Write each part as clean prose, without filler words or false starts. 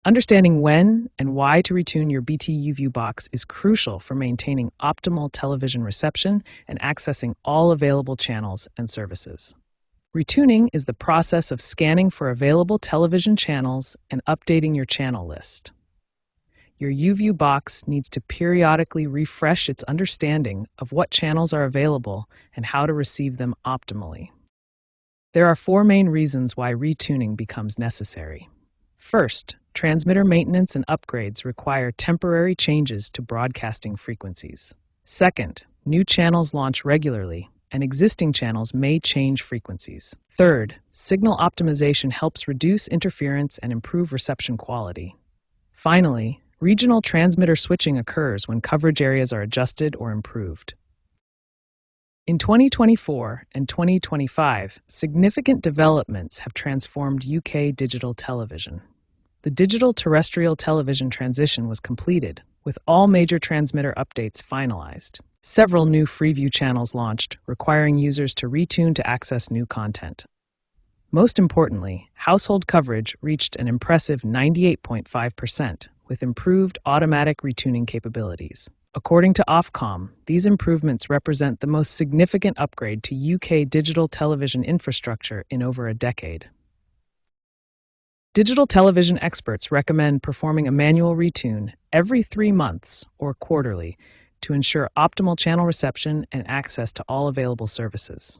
Understanding when and why to retune your BT YouView box is crucial for maintaining optimal television reception and accessing all available channels and services. Retuning is the process of scanning for available television channels and updating your channel list. Your YouView box needs to periodically refresh its understanding of what channels are available and how to receive them optimally. There are four main reasons why retuning becomes necessary. First, transmitter maintenance and upgrades require temporary changes to broadcasting frequencies. Second, new channels launch regularly, and existing channels may change frequencies. Third, signal optimization helps reduce interference and improve reception quality. Finally, regional transmitter switching occurs when coverage areas are adjusted or improved. In 2024 and 2025, significant developments have transformed UK digital television. The digital terrestrial television transition was completed, with all major transmitter updates finalized. Several new Freeview channels launched, requiring users to retune to access new content. Most importantly, household coverage reached an impressive 98.5%, with improved automatic retuning capabilities. According to Ofcom, these improvements represent the most significant upgrade to UK digital television infrastructure in over a decade. Digital television experts recommend performing a manual retune every 3 months or quarterly to ensure optimal channel reception and access to all available services.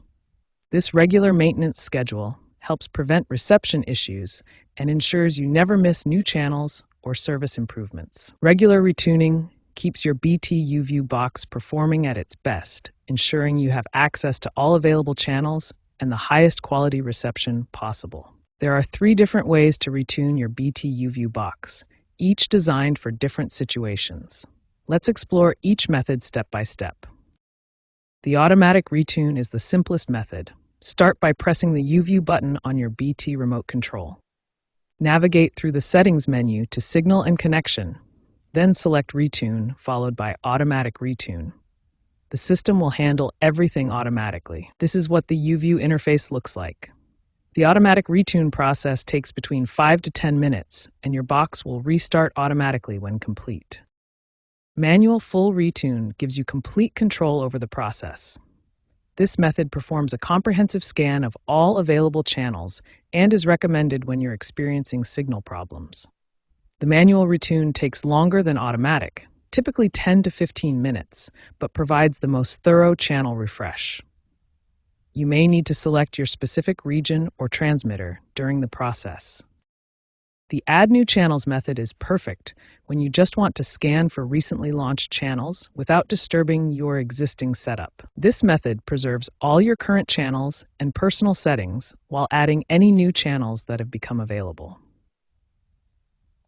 This regular maintenance schedule helps prevent reception issues and ensures you never miss new channels or service improvements. Regular retuning keeps your BT YouView box performing at its best, ensuring you have access to all available channels and the highest quality reception possible. There are 3 different ways to retune your BT YouView box, each designed for different situations. Let's explore each method step by step. The automatic retune is the simplest method. Start by pressing the YouView button on your BT remote control. Navigate through the Settings menu to Signal and Connection, then select Retune, followed by Automatic Retune. The system will handle everything automatically. This is what the YouView interface looks like. The automatic retune process takes between 5 to 10 minutes, and your box will restart automatically when complete. Manual full retune gives you complete control over the process. This method performs a comprehensive scan of all available channels and is recommended when you're experiencing signal problems. The manual retune takes longer than automatic, typically 10 to 15 minutes, but provides the most thorough channel refresh. You may need to select your specific region or transmitter during the process. The Add New Channels method is perfect when you just want to scan for recently launched channels without disturbing your existing setup. This method preserves all your current channels and personal settings while adding any new channels that have become available.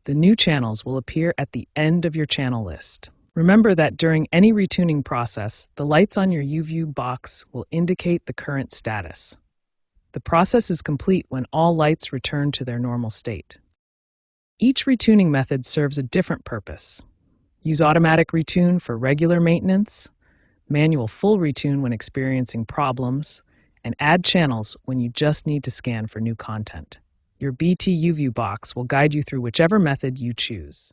The new channels will appear at the end of your channel list. Remember that during any retuning process, the lights on your YouView box will indicate the current status. The process is complete when all lights return to their normal state. Each retuning method serves a different purpose. Use automatic retune for regular maintenance, manual full retune when experiencing problems, and add channels when you just need to scan for new content. Your BT YouView box will guide you through whichever method you choose.